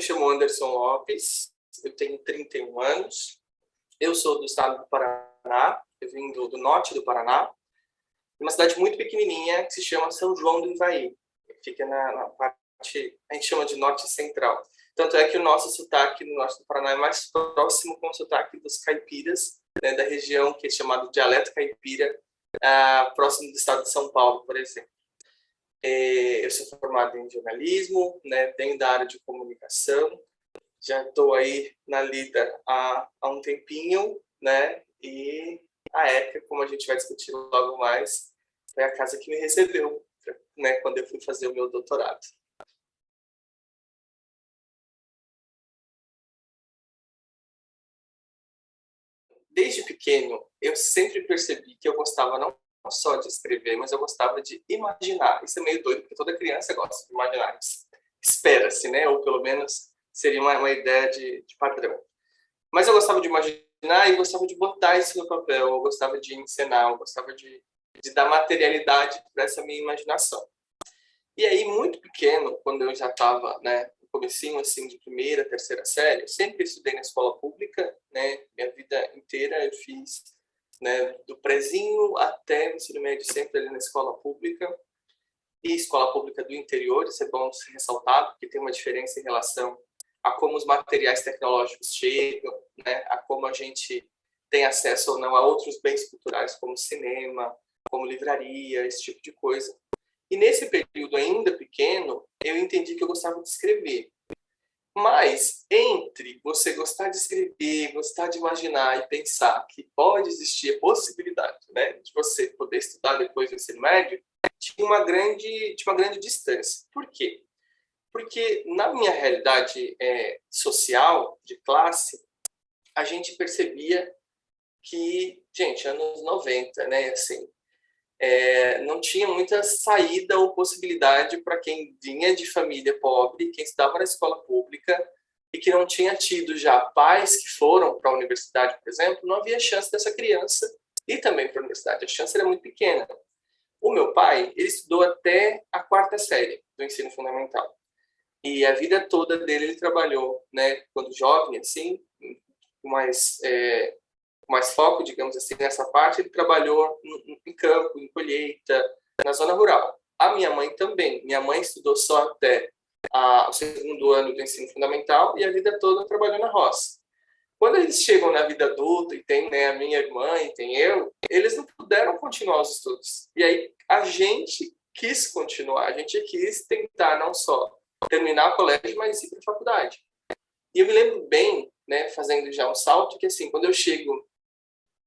me chamo Anderson Lopes, eu tenho 31 anos, eu sou do estado do Paraná, eu vim do norte do Paraná, uma cidade muito pequenininha que se chama São João do Ivaí, fica na parte, a gente chama de norte central. Tanto é que o nosso sotaque no norte do Paraná é mais próximo com o sotaque dos caipiras, né, da região que é chamado dialeto caipira, próximo do estado de São Paulo, por exemplo. Eu sou formado em jornalismo, né, dentro da área de comunicação, já estou aí na lida há um tempinho, né, e a ECA, como a gente vai discutir logo mais, foi a casa que me recebeu, né, quando eu fui fazer o meu doutorado. Desde pequeno, eu sempre percebi que eu gostava não só de escrever, mas eu gostava de imaginar. Isso é meio doido, porque toda criança gosta de imaginar. Espera-se, né? Ou pelo menos seria uma ideia de padrão. Mas eu gostava de imaginar e gostava de botar isso no papel. Eu gostava de encenar, eu gostava de dar materialidade para essa minha imaginação. E aí, muito pequeno, quando eu já estava, né, no comecinho, assim, de primeira, terceira série, eu sempre estudei na escola pública, né, minha vida inteira eu fiz, né, do prezinho até o ensino médio, sempre ali na escola pública, e escola pública do interior, isso é bom ser ressaltado, porque tem uma diferença em relação a como os materiais tecnológicos chegam, né, a como a gente tem acesso ou não a outros bens culturais, como cinema, como livraria, esse tipo de coisa. E nesse período ainda pequeno, eu entendi que eu gostava de escrever. Mas entre você gostar de escrever, gostar de imaginar e pensar que pode existir a possibilidade, né, de você poder estudar depois do ensino médio, tinha uma grande distância. Por quê? Porque na minha realidade social, de classe, a gente percebia que, gente, anos 90, né, assim, não tinha muita saída ou possibilidade para quem vinha de família pobre, quem estava na escola pública e que não tinha tido já pais que foram para a universidade, por exemplo, não havia chance dessa criança ir também para a universidade. A chance era muito pequena. O meu pai, ele estudou até a 4ª série do ensino fundamental. E a vida toda dele ele trabalhou, né, quando jovem, assim, com mais foco, digamos assim, nessa parte, ele trabalhou em campo, em colheita, na zona rural. A minha mãe também. Minha mãe estudou só até o 2º ano do ensino fundamental e a vida toda trabalhou na roça. Quando eles chegam na vida adulta e tem, né, a minha irmã e tem eu, eles não puderam continuar os estudos. E aí a gente quis continuar, a gente quis tentar não só terminar o colégio, mas ir para a faculdade. E eu me lembro bem, né, fazendo já um salto, que assim, quando eu chego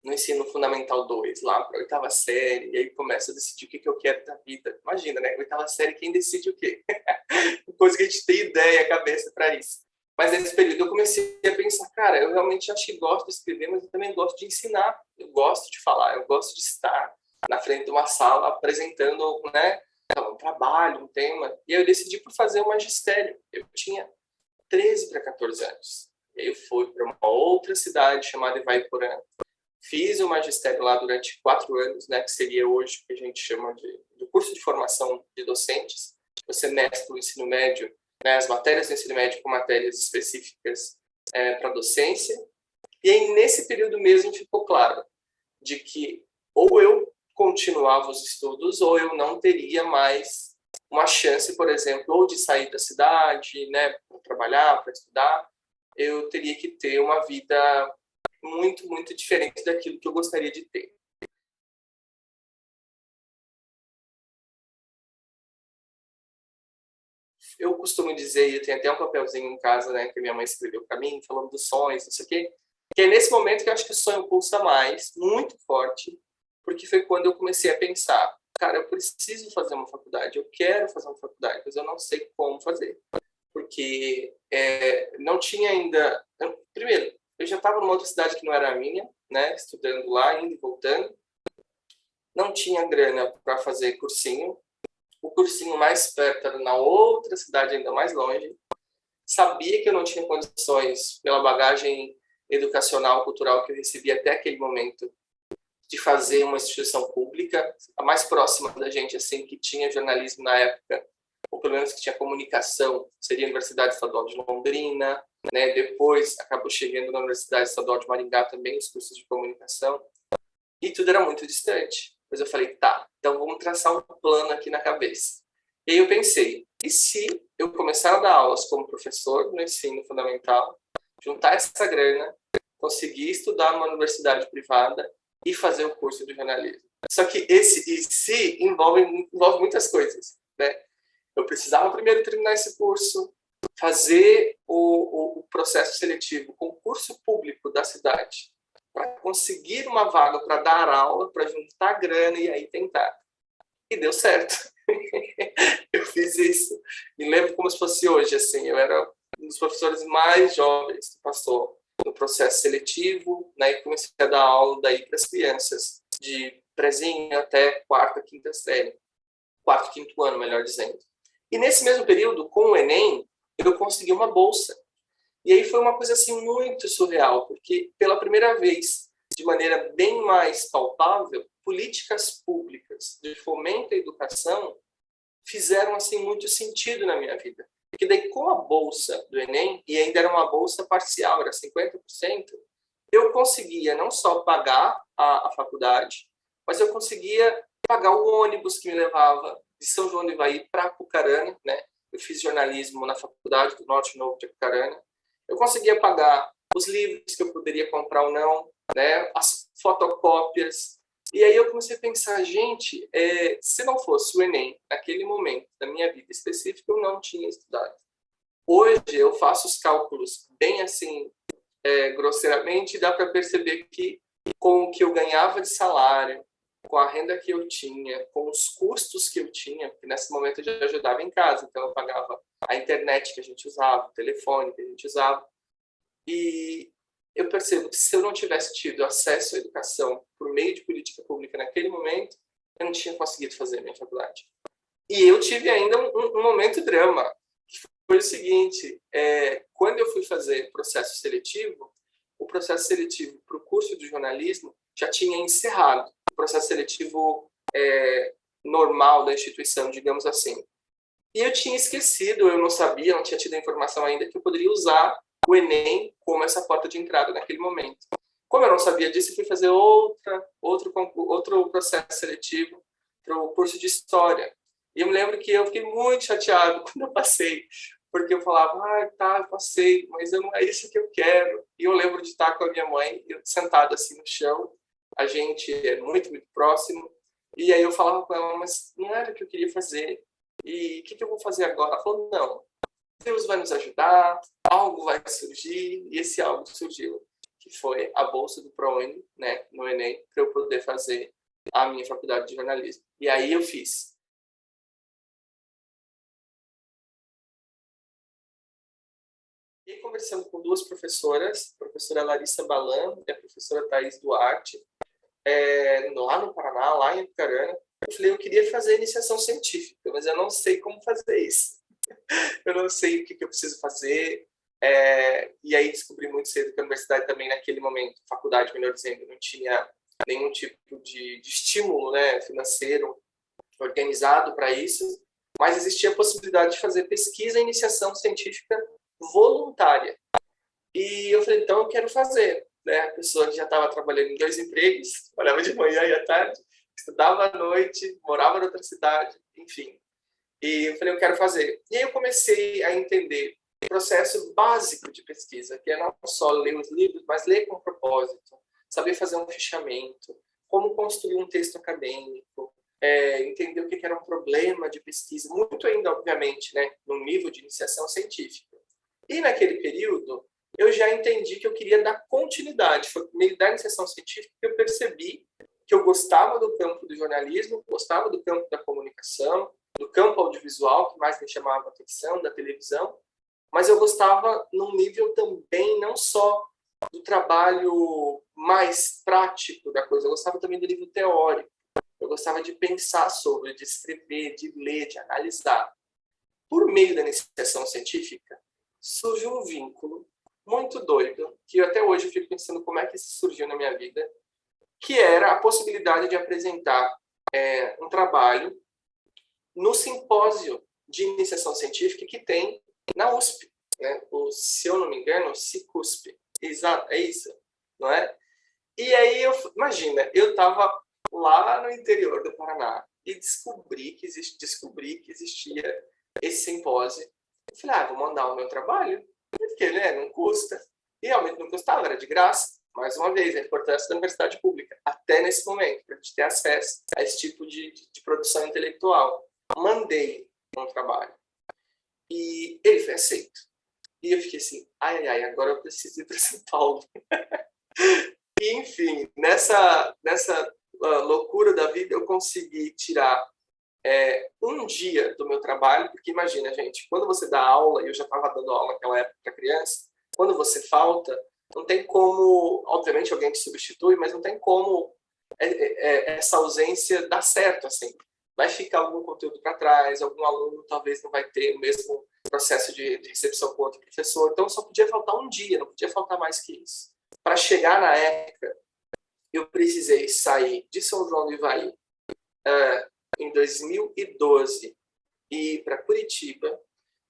no ensino fundamental 2, lá para a 8ª série, e aí começa a decidir o que eu quero da vida. Imagina, né? 8ª série, quem decide o quê? Coisa que a gente tem ideia, cabeça para isso. Mas nesse período eu comecei a pensar, cara, eu realmente acho que gosto de escrever, mas eu também gosto de ensinar. Eu gosto de falar, eu gosto de estar na frente de uma sala apresentando, né, um trabalho, um tema. E aí eu decidi por fazer o magistério. Eu tinha 13 para 14 anos. E aí eu fui para uma outra cidade chamada Ivaiporã. Fiz o magistério lá durante 4 anos, né, que seria hoje o que a gente chama de curso de formação de docentes. Você mescla o ensino médio, né, as matérias do ensino médio com matérias específicas para docência. E aí, nesse período mesmo, ficou claro de que ou eu continuava os estudos ou eu não teria mais uma chance, por exemplo, ou de sair da cidade, né, para trabalhar, para estudar. Eu teria que ter uma vida muito, muito diferente daquilo que eu gostaria de ter. Eu costumo dizer, e eu tenho até um papelzinho em casa, né, que minha mãe escreveu para mim, falando dos sonhos, não sei o quê, que é nesse momento que eu acho que o sonho pulsa mais, muito forte, porque foi quando eu comecei a pensar, cara, eu preciso fazer uma faculdade, eu quero fazer uma faculdade, mas eu não sei como fazer. Porque não tinha ainda... Primeiro, eu já estava numa outra cidade que não era a minha, né, estudando lá, indo e voltando. Não tinha grana para fazer cursinho. O cursinho mais perto era na outra cidade, ainda mais longe. Sabia que eu não tinha condições, pela bagagem educacional, cultural que eu recebi até aquele momento, de fazer uma instituição pública. A mais próxima da gente, assim, que tinha jornalismo na época, ou pelo menos que tinha comunicação, seria a Universidade Estadual de Londrina, né? Depois acabou chegando na Universidade Estadual de Maringá também os cursos de comunicação, e tudo era muito distante. Mas eu falei, tá, então vamos traçar um plano aqui na cabeça. E aí eu pensei, e se eu começar a dar aulas como professor no ensino fundamental, juntar essa grana, conseguir estudar numa universidade privada e fazer o curso de jornalismo? Só que esse e se envolve muitas coisas, né? Eu precisava primeiro terminar esse curso, fazer o processo seletivo, concurso público da cidade, para conseguir uma vaga para dar aula, para juntar grana e aí tentar. E deu certo. Eu fiz isso. Me lembro como se fosse hoje, assim, eu era um dos professores mais jovens que passou no processo seletivo, né, e comecei a dar aula daí para as crianças, de prezinho até quarta, quinta série. Quarto, quinto ano, melhor dizendo. E nesse mesmo período, com o Enem, eu consegui uma bolsa. E aí foi uma coisa assim muito surreal, porque pela primeira vez, de maneira bem mais palpável, políticas públicas de fomento à educação fizeram assim muito sentido na minha vida. Porque daí com a bolsa do Enem, e ainda era uma bolsa parcial, era 50%, eu conseguia não só pagar a faculdade, mas eu conseguia pagar o ônibus que me levava de São João do Ivaí para Apucarana, né? Eu fiz jornalismo na Faculdade do Norte Novo de Apucarana. Eu conseguia pagar os livros que eu poderia comprar ou não, né? As fotocópias. E aí eu comecei a pensar, gente, se não fosse o Enem, naquele momento da minha vida específica, eu não tinha estudado. Hoje eu faço os cálculos bem assim, grosseiramente, dá para perceber que com o que eu ganhava de salário, com a renda que eu tinha, com os custos que eu tinha, porque nesse momento eu já ajudava em casa, então eu pagava a internet que a gente usava, o telefone que a gente usava, e eu percebo que se eu não tivesse tido acesso à educação por meio de política pública naquele momento, eu não tinha conseguido fazer a minha faculdade. E eu tive ainda um momento drama, que foi o seguinte, quando eu fui fazer o processo seletivo para o curso de jornalismo já tinha encerrado, o processo seletivo normal da instituição, digamos assim. E eu tinha esquecido, eu não sabia, não tinha tido a informação ainda que eu poderia usar o Enem como essa porta de entrada naquele momento. Como eu não sabia disso, eu fui fazer outro processo seletivo para o curso de História. E eu me lembro que eu fiquei muito chateado quando eu passei, porque eu falava, tá, eu passei, mas não é isso que eu quero. E eu lembro de estar com a minha mãe, eu sentado assim no chão, a gente é muito, muito próximo, e aí eu falava com ela, mas não era o que eu queria fazer. E o que eu vou fazer agora? Ela falou, não, Deus vai nos ajudar, algo vai surgir, e esse algo surgiu, que foi a bolsa do ProUni, né, no Enem, para eu poder fazer a minha faculdade de jornalismo. E aí eu fiz. E conversando com duas professoras, a professora Larissa Balan e a professora Thais Duarte, lá no Paraná, lá em Apucarana, eu falei, eu queria fazer iniciação científica, mas eu não sei como fazer isso. Eu não sei o que eu preciso fazer. E aí descobri muito cedo que a universidade também, naquele momento, faculdade, melhor dizendo, não tinha nenhum tipo de estímulo, né, financeiro organizado para isso, mas existia a possibilidade de fazer pesquisa e iniciação científica voluntária. E eu falei, então eu quero fazer. Né? A pessoa que já estava trabalhando em 2 empregos, trabalhava de manhã e à tarde, estudava à noite, morava em outra cidade, enfim. E eu falei, eu quero fazer. E aí eu comecei a entender o processo básico de pesquisa, que é não só ler os livros, mas ler com propósito, saber fazer um fichamento, como construir um texto acadêmico, entender o que era um problema de pesquisa, muito ainda, obviamente, né, no nível de iniciação científica. E naquele período, eu já entendi que eu queria dar continuidade. Foi por meio da iniciação científica que eu percebi que eu gostava do campo do jornalismo, gostava do campo da comunicação, do campo audiovisual, que mais me chamava a atenção, da televisão, mas eu gostava num nível também não só do trabalho mais prático da coisa, eu gostava também do nível teórico. Eu gostava de pensar sobre, de escrever, de ler, de analisar. Por meio da iniciação científica, surgiu um vínculo muito doido, que até hoje eu fico pensando como é que isso surgiu na minha vida, que era a possibilidade de apresentar um trabalho no simpósio de iniciação científica que tem na USP, né? Se eu não me engano, o Cicusp. Exato, é isso, não é? E aí, imagina, eu estava lá no interior do Paraná e descobri que existia esse simpósio. Eu falei, vou mandar o meu trabalho, porque né, não custa. E realmente não custava, era de graça. Mais uma vez, a importância da universidade pública, até nesse momento, para a gente ter acesso a esse tipo de produção intelectual. Mandei um trabalho. E ele foi aceito. E eu fiquei assim, agora eu preciso ir para São Paulo. E, enfim, nessa loucura da vida, eu consegui tirar um dia do meu trabalho, porque imagina, gente, quando você dá aula, e eu já estava dando aula naquela época para criança, quando você falta, não tem como, obviamente alguém te substitui, mas não tem como essa ausência dar certo, assim. Vai ficar algum conteúdo para trás, algum aluno talvez não vai ter o mesmo processo de recepção com outro professor, então só podia faltar um dia, não podia faltar mais que isso. Para chegar na época, eu precisei sair de São João do Ivaí em 2012 e ir para Curitiba.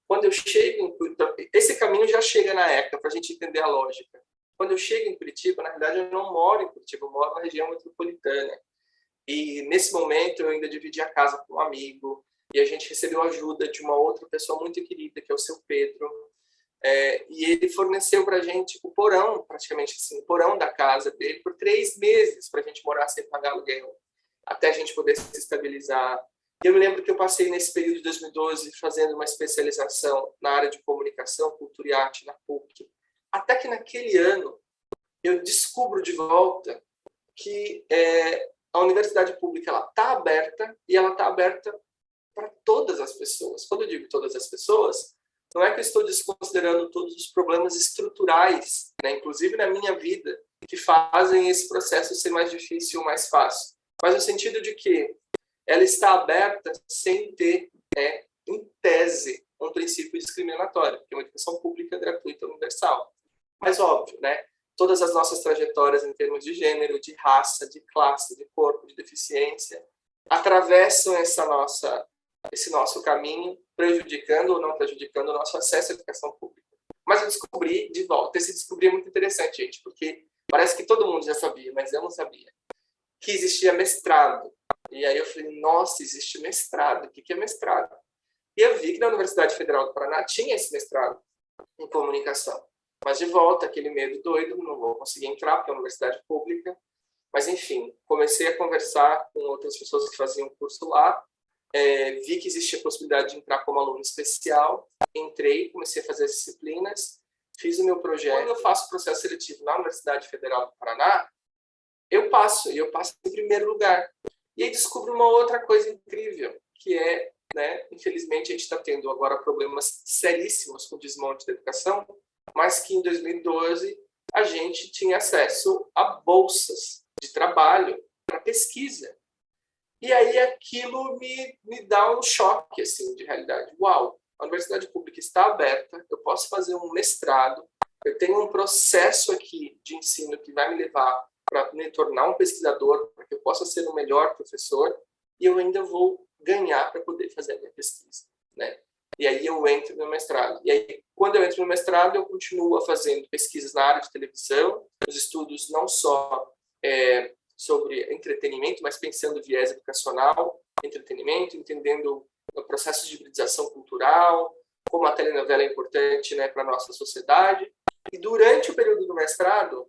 Quando eu chego em Curitiba, esse caminho já chega na ECA, para a gente entender a lógica. Quando eu chego em Curitiba, na verdade eu não moro em Curitiba, eu moro na região metropolitana. E nesse momento eu ainda dividi a casa com um amigo, e a gente recebeu ajuda de uma outra pessoa muito querida, que é o seu Pedro. E ele forneceu para a gente o porão, praticamente assim, o porão da casa dele, por 3 meses, para a gente morar sem pagar aluguel, até a gente poder se estabilizar. Eu me lembro que eu passei nesse período de 2012 fazendo uma especialização na área de comunicação, cultura e arte na PUC. Até que naquele ano eu descubro de volta que a universidade pública está aberta e ela está aberta para todas as pessoas. Quando eu digo todas as pessoas, não é que eu estou desconsiderando todos os problemas estruturais, né, inclusive na minha vida, que fazem esse processo ser mais difícil ou mais fácil. Mas no sentido de que ela está aberta sem ter, em tese, um princípio discriminatório, que é uma educação pública gratuita universal. Mas óbvio, né? Todas as nossas trajetórias em termos de gênero, de raça, de classe, de corpo, de deficiência, atravessam esse nosso caminho, prejudicando ou não prejudicando o nosso acesso à educação pública. Mas eu descobri de volta. Esse descobrir é muito interessante, gente, porque parece que todo mundo já sabia, mas eu não sabia, que existia mestrado. E aí eu falei, nossa, existe mestrado. O que é mestrado? E eu vi que na Universidade Federal do Paraná tinha esse mestrado em comunicação. Mas de volta, aquele medo doido, não vou conseguir entrar, porque é uma universidade pública. Mas, enfim, comecei a conversar com outras pessoas que faziam curso lá, vi que existia a possibilidade de entrar como aluno especial, entrei, comecei a fazer as disciplinas, fiz o meu projeto. Quando eu faço o processo seletivo na Universidade Federal do Paraná, eu passo em primeiro lugar. E aí descubro uma outra coisa incrível, que é, né, infelizmente, a gente está tendo agora problemas seríssimos com o desmonte da educação, mas que em 2012 a gente tinha acesso a bolsas de trabalho para pesquisa. E aí aquilo me dá um choque assim, de realidade. Uau, a universidade pública está aberta, eu posso fazer um mestrado, eu tenho um processo aqui de ensino que vai me levar para me tornar um pesquisador, para que eu possa ser o melhor professor, e eu ainda vou ganhar para poder fazer a minha pesquisa, né? E aí eu entro no mestrado. E aí, quando eu entro no mestrado, eu continuo fazendo pesquisas na área de televisão, os estudos não só sobre entretenimento, mas pensando viés educacional, entretenimento, entendendo o processo de hibridização cultural, como a telenovela é importante, né, para a nossa sociedade. E durante o período do mestrado,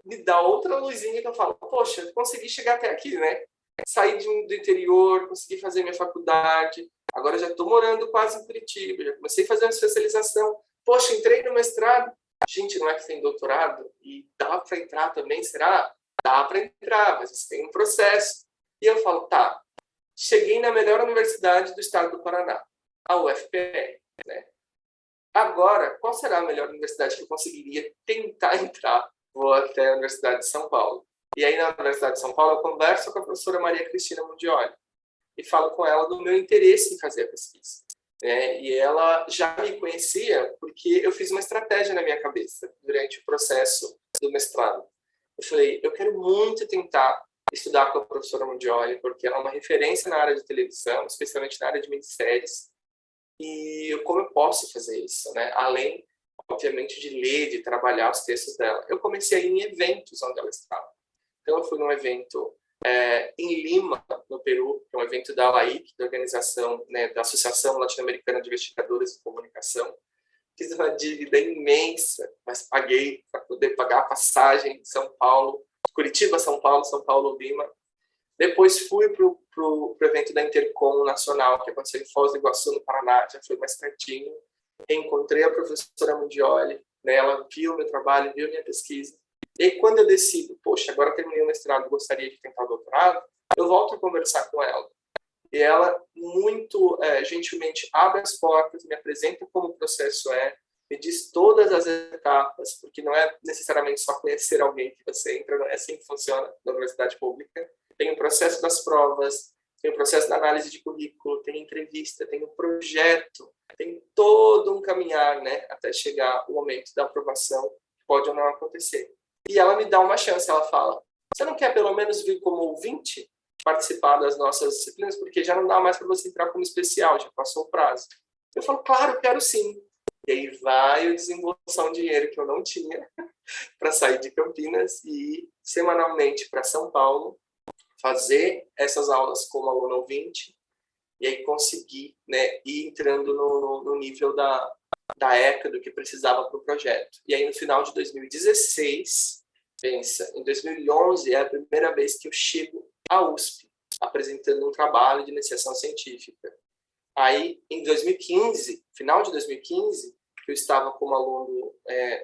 me dá outra luzinha que eu falo, poxa, eu consegui chegar até aqui, né? Saí do interior, consegui fazer minha faculdade, agora já estou morando quase em Curitiba, já comecei a fazer uma especialização. Poxa, entrei no mestrado. Gente, não é que tem doutorado? E dá para entrar também, será? Dá para entrar, mas tem um processo. E eu falo, tá, cheguei na melhor universidade do estado do Paraná, a UFPR, né? Agora, qual será a melhor universidade que eu conseguiria tentar entrar? Vou até a Universidade de São Paulo. E aí, na Universidade de São Paulo, eu converso com a professora Maria Cristina Mundioli e falo com ela do meu interesse em fazer a pesquisa. E ela já me conhecia porque eu fiz uma estratégia na minha cabeça durante o processo do mestrado. Eu falei, eu quero muito tentar estudar com a professora Mondioli, porque ela é uma referência na área de televisão, especialmente na área de minisséries, e como eu posso fazer isso, né? Além, obviamente, de ler, de trabalhar os textos dela. Eu comecei a ir em eventos onde ela estava. Então, eu fui num evento em Lima, no Peru, que é um evento da ALAIC, da organização, né, da Associação Latino-Americana de Investigadores de Comunicação. Fiz uma dívida imensa, mas paguei para poder pagar a passagem de São Paulo, Curitiba, São Paulo, São Paulo, Lima. Depois fui para o evento da Intercom Nacional, que aconteceu em Foz do Iguaçu, no Paraná, já foi mais pertinho. Encontrei a professora Mondioli, né, ela viu meu trabalho, viu minha pesquisa. E aí, quando eu decido, poxa, agora terminei o mestrado, gostaria de tentar o doutorado, eu volto a conversar com ela. E ela, muito gentilmente, abre as portas, me apresenta como o processo me diz todas as etapas, porque não é necessariamente só conhecer alguém que você entra, não é assim que funciona na universidade pública. Tem o processo das provas, tem o processo da análise de currículo, tem entrevista, tem o projeto, tem todo um caminhar, né, até chegar o momento da aprovação, que pode ou não acontecer. E ela me dá uma chance, ela fala, você não quer pelo menos vir como ouvinte, participar das nossas disciplinas, porque já não dá mais para você entrar como especial, já passou o prazo. Eu falo, claro, quero sim. E aí vai eu desembolsar um dinheiro que eu não tinha para sair de Campinas e ir semanalmente para São Paulo, fazer essas aulas como aluno ouvinte, e aí conseguir, né, ir entrando no nível da ECA, do que precisava para o projeto. E aí no final de 2016, pensa, em 2011 é a primeira vez que eu chego à USP, apresentando um trabalho de iniciação científica. Aí, em 2015, final de 2015, que eu estava como aluno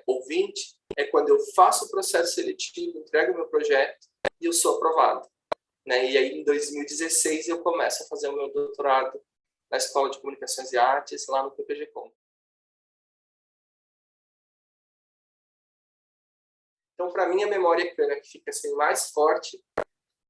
ouvinte, é quando eu faço o processo seletivo, entrego meu projeto e eu sou aprovado. Né? E aí, em 2016, eu começo a fazer o meu doutorado na Escola de Comunicações e Artes, lá no PPG-Com. Então, para mim, a memória que fica assim, mais forte,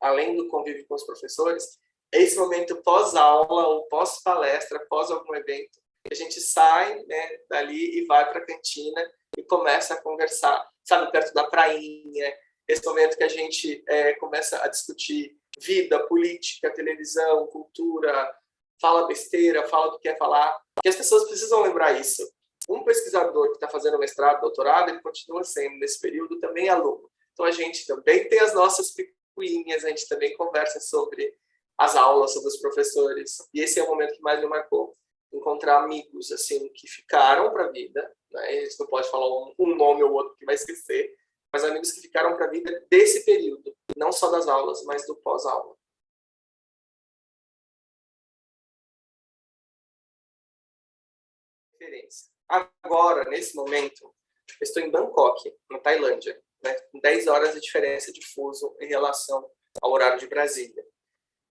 além do convívio com os professores, é esse momento pós-aula ou pós-palestra, pós algum evento, que a gente sai, né, dali e vai para a cantina e começa a conversar, sabe, perto da prainha, esse momento que a gente começa a discutir vida, política, televisão, cultura, fala besteira, fala o que quer falar, porque as pessoas precisam lembrar isso. Um pesquisador que está fazendo mestrado, doutorado, ele continua sendo, nesse período, também aluno. Então, a gente também tem as nossas picuinhas, a gente também conversa sobre as aulas, sobre os professores. E esse é o momento que mais me marcou. Encontrar amigos, assim, que ficaram para a vida, né? A gente não pode falar um nome ou outro que vai esquecer, mas amigos que ficaram para a vida desse período, não só das aulas, mas do pós-aula. Agora, nesse momento, eu estou em Bangkok, na Tailândia, né, com 10 horas de diferença de fuso em relação ao horário de Brasília.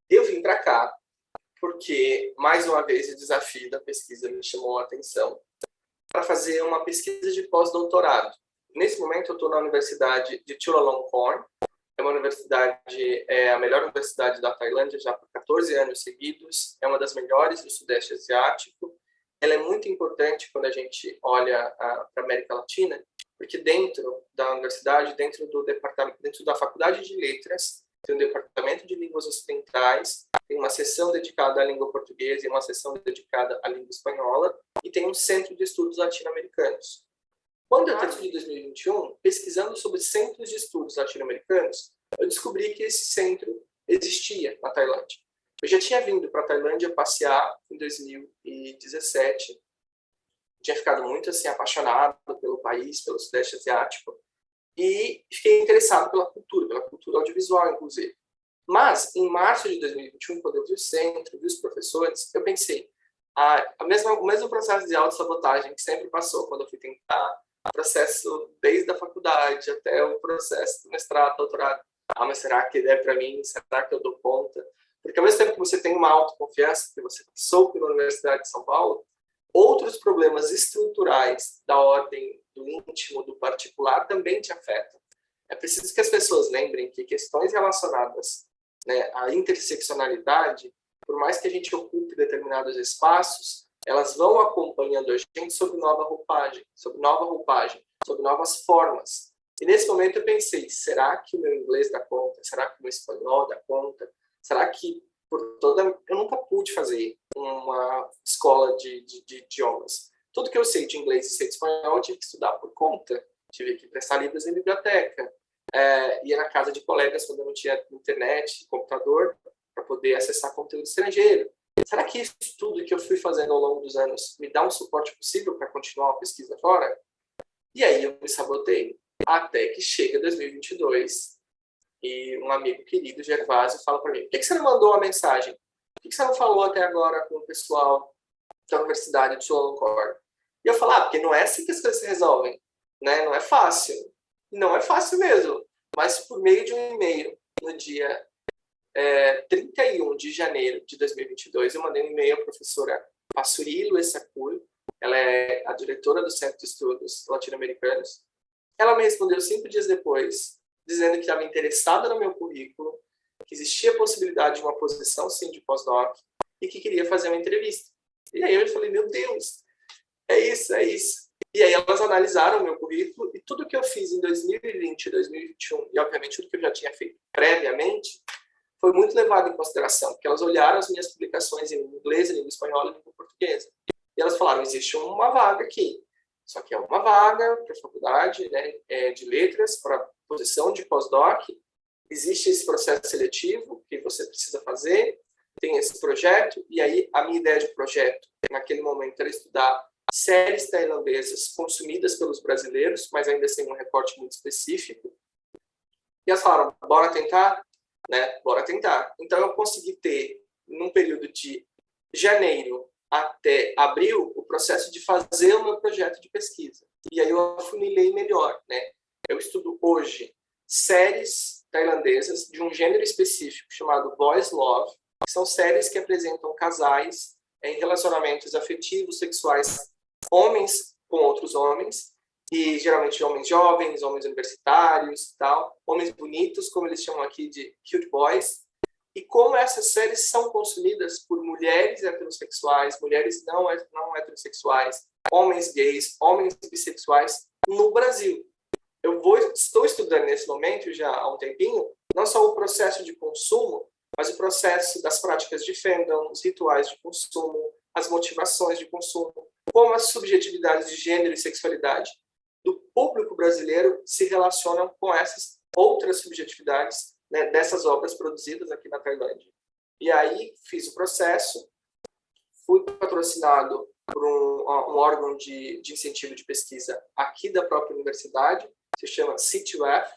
Eu vim para cá porque, mais uma vez, o desafio da pesquisa me chamou a atenção para fazer uma pesquisa de pós-doutorado. Nesse momento, eu estou na Universidade de Chulalongkorn, é uma universidade, a melhor universidade da Tailândia já por 14 anos seguidos, é uma das melhores do Sudeste Asiático. Ela é muito importante quando a gente olha para a América Latina, porque dentro da universidade, dentro do departamento, dentro da Faculdade de Letras, tem um departamento de línguas ocidentais, tem uma seção dedicada à língua portuguesa e uma seção dedicada à língua espanhola, e tem um centro de estudos latino-americanos. Quando eu terminei em 2021, pesquisando sobre centros de estudos latino-americanos, eu descobri que esse centro existia na Tailândia. Eu já tinha vindo para a Tailândia passear em 2017, tinha ficado muito assim apaixonado pelo país, pelo Sudeste Asiático, e fiquei interessado pela cultura audiovisual, inclusive. Mas, em março de 2021, quando eu vi o centro, vi os professores, eu pensei, o mesmo processo de autossabotagem que sempre passou quando eu fui tentar, o processo desde a faculdade até o processo do mestrado, doutorado. Mas será que é para mim? Será que eu dou conta? Porque ao mesmo tempo que você tem uma autoconfiança, que você passou pela Universidade de São Paulo, outros problemas estruturais da ordem do íntimo, do particular, também te afetam. É preciso que as pessoas lembrem que questões relacionadas, né, à interseccionalidade, por mais que a gente ocupe determinados espaços, elas vão acompanhando a gente sob nova roupagem, sob novas formas. E nesse momento eu pensei, será que o meu inglês dá conta? Será que o meu espanhol dá conta? Será que eu nunca pude fazer uma escola de idiomas. Tudo que eu sei de inglês e sei de espanhol, eu tive que estudar por conta. Tive que prestar livros em biblioteca. Ia na casa de colegas quando eu não tinha internet, computador, para poder acessar conteúdo estrangeiro. Será que isso tudo que eu fui fazendo ao longo dos anos me dá um suporte possível para continuar uma pesquisa fora? E aí eu me sabotei. Até que chega 2022 e um amigo querido, Gervásio, fala para mim, por que você não mandou uma mensagem? Por que você não falou até agora com o pessoal da Universidade de Chulalongkorn? E eu falo, porque não é assim que as coisas se resolvem, né? Não é fácil. Não é fácil mesmo. Mas por meio de um e-mail, no dia 31 de janeiro de 2022, eu mandei um e-mail à professora Passurilo Essacur, ela é a diretora do Centro de Estudos Latino-Americanos. Ela me respondeu 5 dias depois, dizendo que estava interessada no meu currículo, que existia a possibilidade de uma posição, sim, de pós-doc, e que queria fazer uma entrevista. E aí eu falei, meu Deus, é isso, é isso. E aí elas analisaram o meu currículo e tudo que eu fiz em 2020, 2021, e obviamente tudo que eu já tinha feito previamente, foi muito levado em consideração, porque elas olharam as minhas publicações em inglês, em língua espanhola e em língua portuguesa. E elas falaram, existe uma vaga aqui. Só que é uma vaga para a faculdade, né, de letras, para posição de pós-doc. Existe esse processo seletivo que você precisa fazer, tem esse projeto, e aí a minha ideia de projeto, naquele momento, era estudar séries tailandesas consumidas pelos brasileiros, mas ainda sem um recorte muito específico. E elas falaram, bora tentar? Né? Bora tentar. Então eu consegui ter, num período de janeiro até abril, o processo de fazer o meu projeto de pesquisa. E aí eu afunilei melhor, né? Eu estudo hoje séries tailandesas de um gênero específico chamado Boys Love, que são séries que apresentam casais em relacionamentos afetivos, sexuais, homens com outros homens, e geralmente homens jovens, homens universitários, tal, homens bonitos, como eles chamam aqui de cute boys, e como essas séries são consumidas por mulheres heterossexuais, mulheres não heterossexuais, homens gays, homens bissexuais no Brasil. Estou estudando nesse momento, já há um tempinho, não só o processo de consumo, mas o processo das práticas de fandom, os rituais de consumo, as motivações de consumo, como as subjetividades de gênero e sexualidade do público brasileiro se relacionam com essas outras subjetividades, né, dessas obras produzidas aqui na Tailândia. E aí fiz o processo, fui patrocinado por um órgão de incentivo de pesquisa aqui da própria universidade, se chama C2F,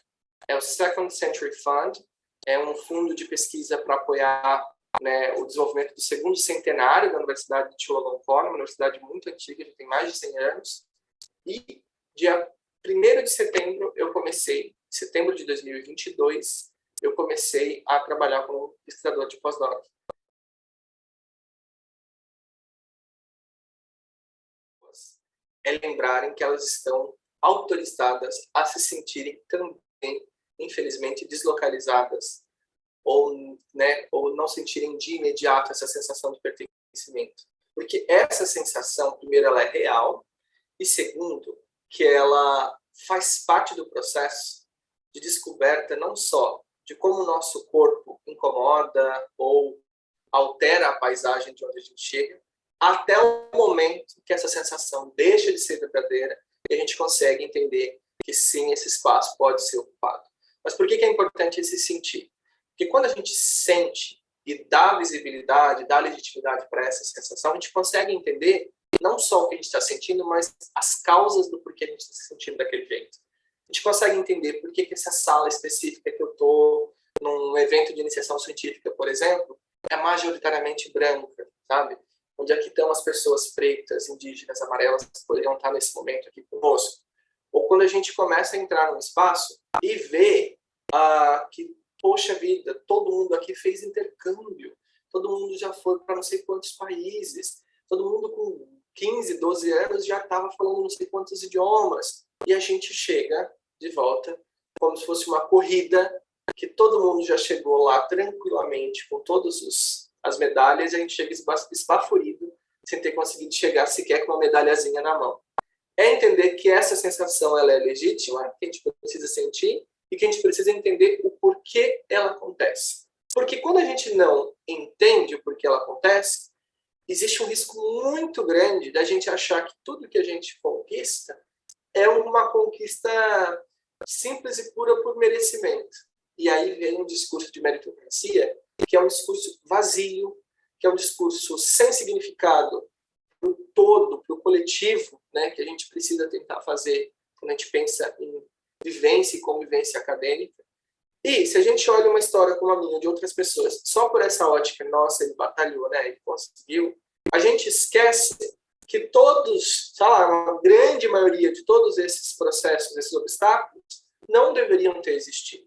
é o Second Century Fund, é um fundo de pesquisa para apoiar, né, o desenvolvimento do segundo centenário da Universidade de Chulalongkorn, uma universidade muito antiga, já tem mais de 100 anos. E dia 1º de setembro, setembro de 2022, eu comecei a trabalhar como pesquisador de pós-doc. É lembrarem que elas estão autorizadas a se sentirem também, infelizmente, deslocalizadas ou não sentirem de imediato essa sensação de pertencimento. Porque essa sensação, primeiro, ela é real, e segundo, que ela faz parte do processo de descoberta não só de como o nosso corpo incomoda ou altera a paisagem de onde a gente chega, até o momento que essa sensação deixa de ser verdadeira e a gente consegue entender que sim, esse espaço pode ser ocupado. Mas por que é importante esse sentir? Porque quando a gente sente e dá visibilidade, dá legitimidade para essa sensação, a gente consegue entender não só o que a gente está sentindo, mas as causas do porquê a gente está se sentindo daquele jeito. A gente consegue entender por que essa sala específica que eu estou, num evento de iniciação científica, por exemplo, é majoritariamente branca, sabe? Onde aqui estão as pessoas pretas, indígenas, amarelas, que poderiam estar nesse momento aqui conosco. Ou quando a gente começa a entrar num espaço e vê que, poxa vida, todo mundo aqui fez intercâmbio, todo mundo já foi para não sei quantos países, todo mundo com 15, 12 anos já estava falando não sei quantos idiomas. E a gente chega de volta como se fosse uma corrida, que todo mundo já chegou lá tranquilamente, com todas as medalhas, e a gente chega esbaforido, sem ter conseguido chegar sequer com uma medalhazinha na mão. é entender que essa sensação ela é legítima, que a gente precisa sentir, e que a gente precisa entender o porquê ela acontece. Porque quando a gente não entende o porquê ela acontece, existe um risco muito grande da gente achar que tudo que a gente conquista é uma conquista simples e pura por merecimento. E aí vem um discurso de meritocracia, que é um discurso vazio, que é um discurso sem significado para o todo, para o coletivo, né, que a gente precisa tentar fazer quando a gente pensa em vivência e convivência acadêmica. E se a gente olha uma história como a minha, de outras pessoas, só por essa ótica, nossa, ele batalhou, né, ele conseguiu, a gente esquece que todos, sei lá, uma grande maioria de todos esses processos, esses obstáculos, não deveriam ter existido.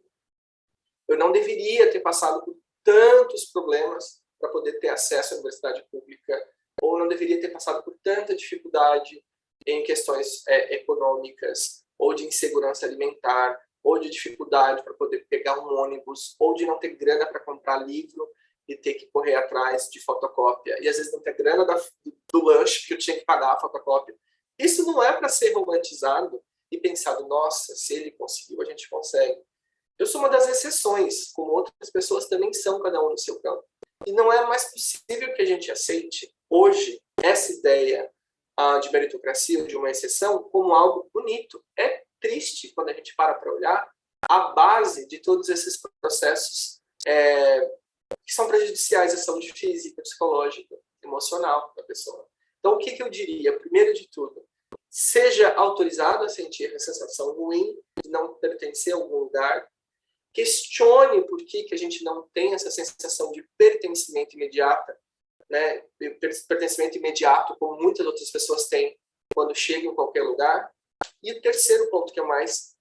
Eu não deveria ter passado por tantos problemas para poder ter acesso à universidade pública, ou não deveria ter passado por tanta dificuldade em questões econômicas, ou de insegurança alimentar, ou de dificuldade para poder pegar um ônibus, ou de não ter grana para comprar livro e ter que correr atrás de fotocópia, e às vezes não ter grana do lanche, porque eu tinha que pagar a fotocópia. Isso não é para ser romantizado e pensado, nossa, se ele conseguiu, a gente consegue. Eu sou uma das exceções, como outras pessoas também são, cada um no seu campo. E não é mais possível que a gente aceite, hoje, essa ideia de meritocracia, de uma exceção, como algo bonito. É triste quando a gente para olhar a base de todos esses processos que são prejudiciais à saúde física, psicológica, emocional da pessoa. Então, o que eu diria? Primeiro de tudo, seja autorizado a sentir a sensação ruim de não pertencer a algum lugar, questione por que a gente não tem essa sensação de pertencimento imediata, né? Pertencimento imediato, como muitas outras pessoas têm quando chegam em qualquer lugar. E o terceiro ponto, que é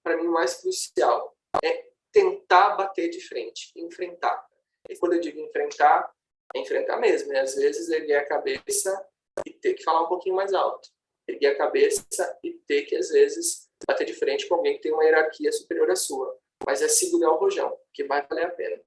para mim, mais crucial, é tentar bater de frente, enfrentar. E quando eu digo enfrentar, é enfrentar mesmo. E às vezes erguer a cabeça e ter que falar um pouquinho mais alto. Erguer a cabeça e ter que, às vezes, bater de frente com alguém que tem uma hierarquia superior à sua. Mas é segurar o rojão, que vai valer a pena.